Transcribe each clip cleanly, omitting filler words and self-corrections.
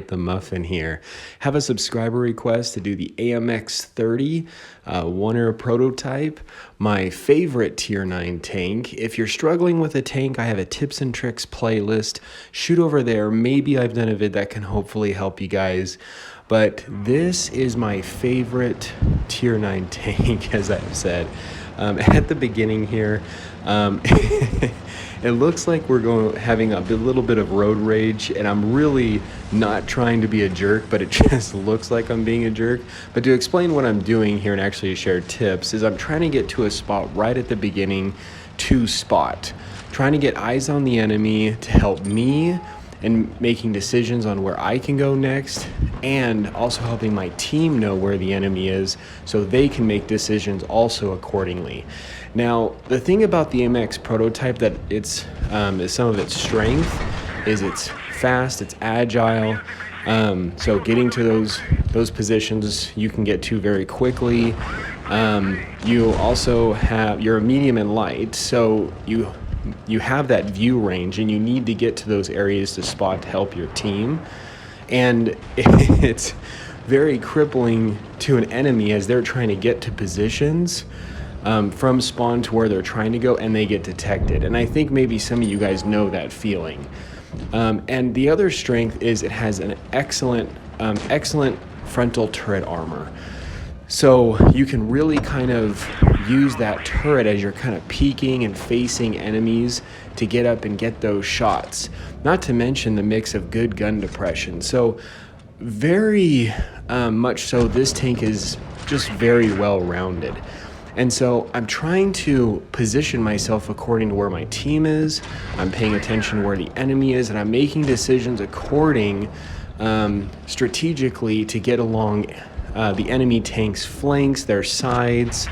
the muffin here. Have a subscriber request to do the AMX 30 one-air prototype, my favorite tier 9 tank. If you're struggling with a tank, I have a tips and tricks playlist. Shoot over there. Maybe I've done a vid that can hopefully help you guys. But this is my favorite tier 9 tank, as I've said. At the beginning here, it looks like we're having a little bit of road rage, and I'm really not trying to be a jerk, but it just looks like I'm being a jerk. But to explain what I'm doing here and actually share tips is I'm trying to get to a spot right at the beginning to spot, trying to get eyes on the enemy to help me and making decisions on where I can go next, and also helping my team know where the enemy is so they can make decisions also accordingly. Now, the thing about the AMX prototype that is some of its strength is it's fast, it's agile, so getting to those positions you can get to very quickly. You also you're a medium and light, so you have that view range, and you need to get to those areas to spot to help your team. And it's very crippling to an enemy as they're trying to get to positions from spawn to where they're trying to go, and they get detected. And I think maybe some of you guys know that feeling. And the other strength is it has an excellent frontal turret armor. So you can really kind of use that turret as you're kind of peeking and facing enemies to get up and get those shots. Not to mention the mix of good gun depression. So very much so, this tank is just very well rounded. And so I'm trying to position myself according to where my team is. I'm paying attention where the enemy is, and I'm making decisions according strategically to get along the enemy tank's flanks, their sides.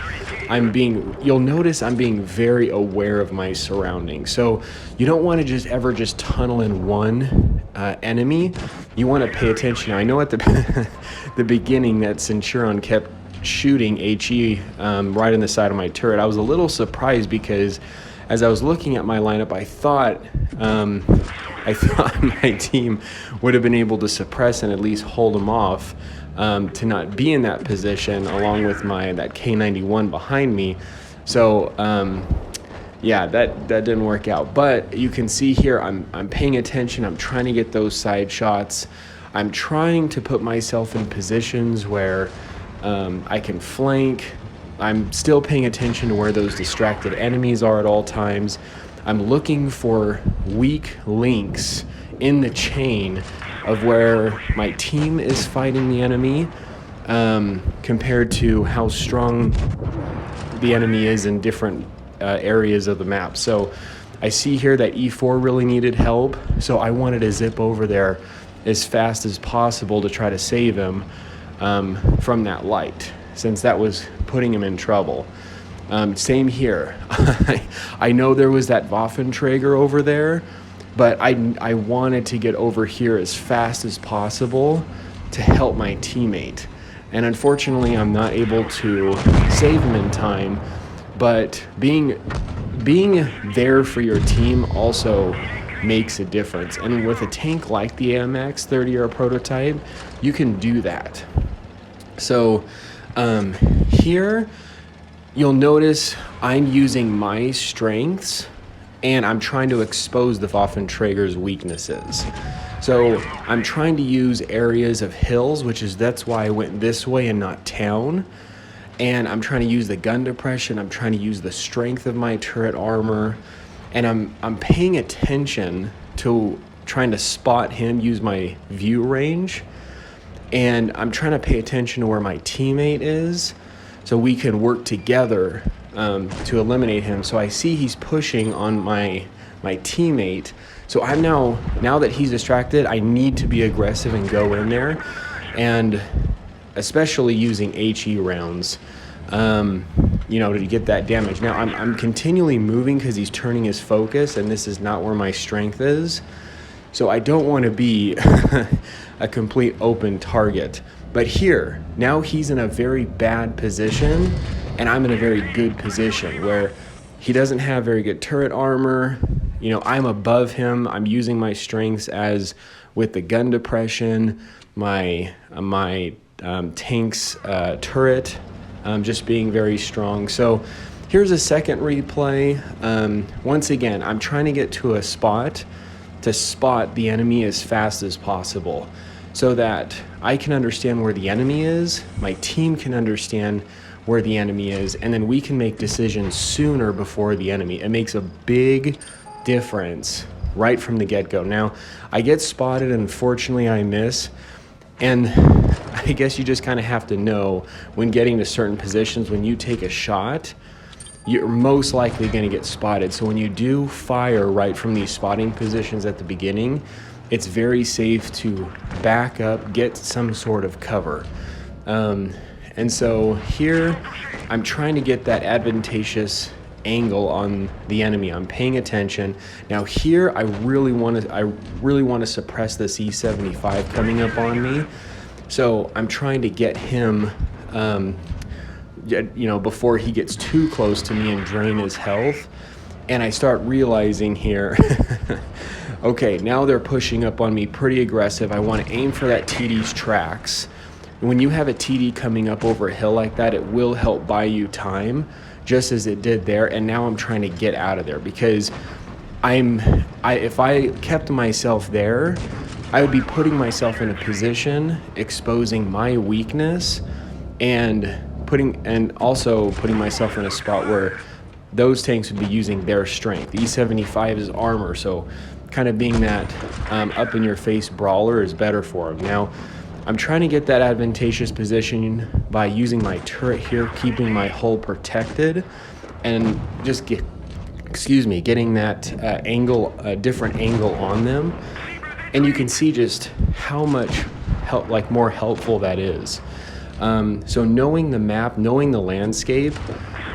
You'll notice I'm being very aware of my surroundings. So you don't want to ever just tunnel in one enemy. You want to pay attention. I know at the beginning that Centurion kept shooting HE right in the side of my turret. I was a little surprised because as I was looking at my lineup, I thought my team would have been able to suppress and at least hold him off. To not be in that position, along with that K91 behind me. So yeah, that didn't work out. But you can see here I'm paying attention. I'm trying to get those side shots. I'm trying to put myself in positions where I can flank. I'm still paying attention to where those distracted enemies are at all times. I'm looking for weak links in the chain of where my team is fighting the enemy compared to how strong the enemy is in different areas of the map. So I see here that E4 really needed help, so I wanted to zip over there as fast as possible to try to save him from that light, since that was putting him in trouble. Same here. I know there was that Waffenträger over there, but I wanted to get over here as fast as possible to help my teammate. And unfortunately, I'm not able to save him in time, but being there for your team also makes a difference. And with a tank like the AMX 30 or a prototype, you can do that. So here, you'll notice I'm using my strengths, and I'm trying to expose the Waffenträger's weaknesses. So I'm trying to use areas of hills, that's why I went this way and not town. And I'm trying to use the gun depression. I'm trying to use the strength of my turret armor. And I'm paying attention to trying to spot him, use my view range. And I'm trying to pay attention to where my teammate is so we can work together to eliminate him. So I see he's pushing on my teammate. So I'm now that he's distracted, I need to be aggressive and go in there, and especially using HE rounds, to get that damage. Now I'm continually moving because he's turning his focus, and this is not where my strength is. So I don't want to be a complete open target. But here, now he's in a very bad position, and I'm in a very good position where he doesn't have very good turret armor. I'm above him. I'm using my strengths as with the gun depression, my tank's turret just being very strong. So here's a second replay. Once again, I'm trying to get to a spot to spot the enemy as fast as possible so that I can understand where the enemy is, my team can understand where the enemy is, and then we can make decisions sooner before the enemy. It makes a big difference right from the get-go. Now, I get spotted, and unfortunately I miss, and I guess you just kind of have to know when getting to certain positions, when you take a shot, you're most likely going to get spotted. So when you do fire right from these spotting positions at the beginning, it's very safe to back up, get some sort of cover. And so here, I'm trying to get that advantageous angle on the enemy. I'm paying attention. Now here, I really want to suppress this E75 coming up on me. So I'm trying to get him, before he gets too close to me and drain his health. And I start realizing here, okay, now they're pushing up on me pretty aggressive. I want to aim for that TD's tracks. When you have a TD coming up over a hill like that, it will help buy you time, just as it did there. And now I'm trying to get out of there because if I kept myself there, I would be putting myself in a position, exposing my weakness, and also putting myself in a spot where those tanks would be using their strength. E75 is armor, so kind of being that up-in-your-face brawler is better for them. Now, I'm trying to get that advantageous position by using my turret here, keeping my hull protected, and just getting that different angle on them. And you can see just how much more helpful that is. So knowing the map, knowing the landscape,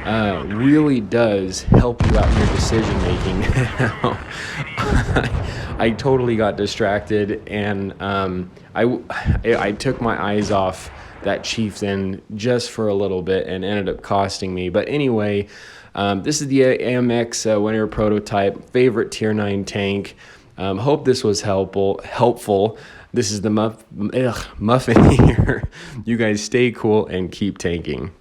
really does help you out in your decision making. I totally got distracted, and I took my eyes off that chieftain just for a little bit and ended up costing me. But anyway, this is the AMX Winter Prototype, favorite tier 9 tank. Hope this was helpful. This is the Muffin here. You guys stay cool and keep tanking.